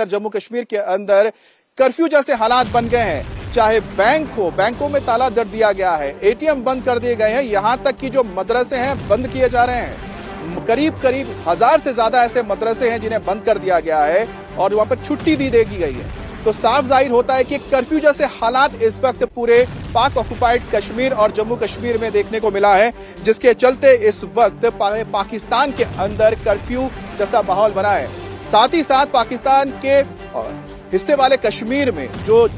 अंदर, जम्मू कश्मीर के अंदर कर्फ्यू जैसे हालात बन गए हैं। चाहे बैंक हो, बैंकों में ताला जड़ दिया गया है, एटीएम बंद कर दिए गए हैं, यहां तक कि जो मदरसे हैं बंद किए जा रहे हैं। करीब करीब 1000 से ज्यादा ऐसे मदरसे हैं जिन्हें बंद कर दिया गया है और वहां पर छुट्टी दी गई है। तो साफ जाहिर होता है कि कर्फ्यू जैसे हालात इस वक्त पूरे पाक ऑक्युपाइड कश्मीर और जम्मू कश्मीर में देखने को मिला है, जिसके चलते इस वक्त पाकिस्तान के अंदर कर्फ्यू जैसा माहौल बना है। साथ ही साथ पाकिस्तान के हिस्से वाले कश्मीर में जो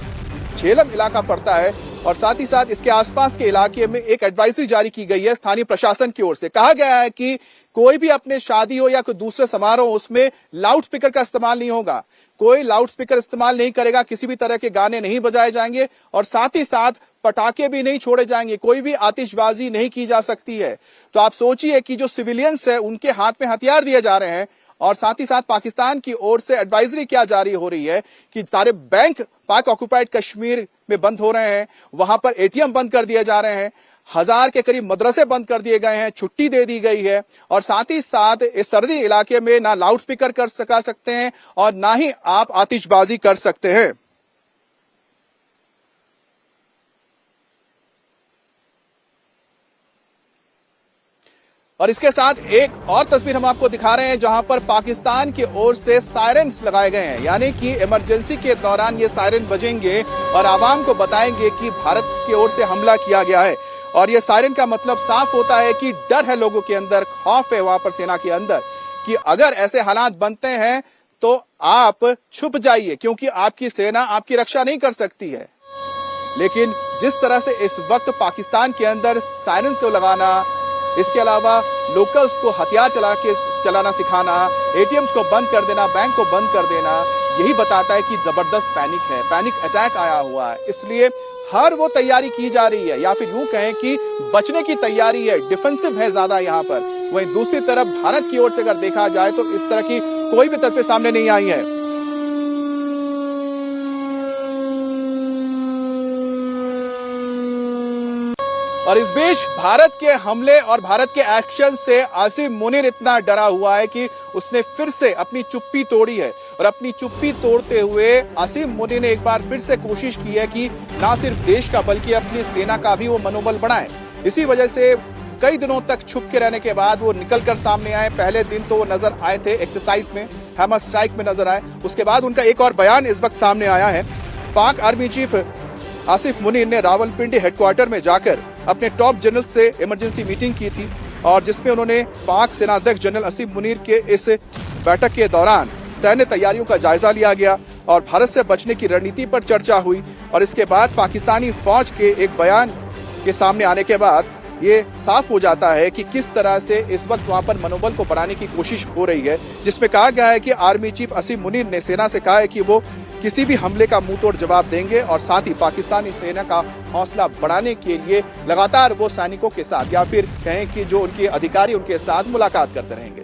झेलम इलाका पड़ता है और साथ ही साथ इसके आसपास के इलाके में एक एडवाइजरी जारी की गई है स्थानीय प्रशासन की ओर से। कहा गया है कि कोई भी अपने शादी हो या कोई दूसरे समारोह, उसमें लाउड स्पीकर का इस्तेमाल नहीं होगा, कोई लाउड स्पीकर इस्तेमाल नहीं करेगा, किसी भी तरह के गाने नहीं बजाए जाएंगे और साथ ही साथ पटाखे भी नहीं छोड़े जाएंगे, कोई भी आतिशबाजी नहीं की जा सकती है। तो आप सोचिए कि जो सिविलियंस है उनके हाथ में हथियार दिए जा रहे हैं और साथ ही साथ पाकिस्तान की ओर से एडवाइजरी क्या जारी हो रही है कि सारे बैंक पाक ऑक्युपाइड कश्मीर में बंद हो रहे हैं, वहां पर एटीएम बंद कर दिए जा रहे हैं, 1000 के करीब मदरसे बंद कर दिए गए हैं, छुट्टी दे दी गई है और साथ ही साथ इस सर्दी इलाके में ना लाउड स्पीकर कर सकते हैं और ना ही आप आतिशबाजी कर सकते हैं। और इसके साथ एक और तस्वीर हम आपको दिखा रहे हैं जहां पर पाकिस्तान की ओर से सायरन्स लगाए गए हैं, यानी कि इमरजेंसी के दौरान ये सायरन बजेंगे और आवाम को बताएंगे कि भारत की ओर से हमला किया गया है। और ये सायरन का मतलब साफ होता है कि डर है लोगों के अंदर, खौफ है वहां पर सेना के अंदर कि अगर ऐसे हालात बनते हैं तो आप छुप जाइए, क्योंकि आपकी सेना आपकी रक्षा नहीं कर सकती है। लेकिन जिस तरह से इस वक्त पाकिस्तान के अंदर सायरन को लगाना, इसके अलावा लोकल्स को हथियार चलाना सिखाना, एटीएम्स को बंद कर देना, बैंक को बंद कर देना, यही बताता है कि जबरदस्त पैनिक है, पैनिक अटैक आया हुआ है। इसलिए हर वो तैयारी की जा रही है, या फिर यूं कहें कि बचने की तैयारी है, डिफेंसिव है ज्यादा यहाँ पर। वहीं दूसरी तरफ भारत की ओर से अगर देखा जाए तो इस तरह की कोई भी तस्वीर सामने नहीं आई है। और इस बीच भारत के हमले और भारत के एक्शन से आसिम मुनीर इतना डरा हुआ है कि उसने फिर से अपनी चुप्पी तोड़ी है। और अपनी चुप्पी तोड़ते हुए आसिम मुनीर ने एक बार फिर से कोशिश की है कि ना सिर्फ देश का बल्कि अपनी सेना का भी वो मनोबल बढ़ाए। इसी वजह से कई दिनों तक छुप के रहने के बाद वो निकलकर सामने आए। पहले दिन तो वो नजर आए थे एक्सरसाइज में, हैमर स्ट्राइक में नजर आए। उसके बाद उनका एक और बयान इस वक्त सामने आया है। पाक आर्मी चीफ आसिफ मुनीर ने रावलपिंडी हेडक्वार्टर में जाकर अपने टॉप जनरल से इमरजेंसी मीटिंग की थी और जिसमें उन्होंने पाक सेनाध्यक्ष जनरल आसिफ मुनीर के इस बैठक के दौरान सैन्य तैयारियों का जायजा लिया गया और भारत से बचने की रणनीति पर चर्चा हुई। और इसके बाद पाकिस्तानी फौज के एक बयान के सामने आने के बाद ये साफ हो जाता है कि किस तरह से इस वक्त वहां पर मनोबल को बढ़ाने की कोशिश हो रही है, जिसमें कहा गया है कि आर्मी चीफ आसिफ मुनीर ने सेना से कहा है कि वो किसी भी हमले का मुंह तोड़ जवाब देंगे और साथ ही पाकिस्तानी सेना का हौसला बढ़ाने के लिए लगातार वो सैनिकों के साथ या फिर कहें कि जो उनके अधिकारी उनके साथ मुलाकात करते रहेंगे।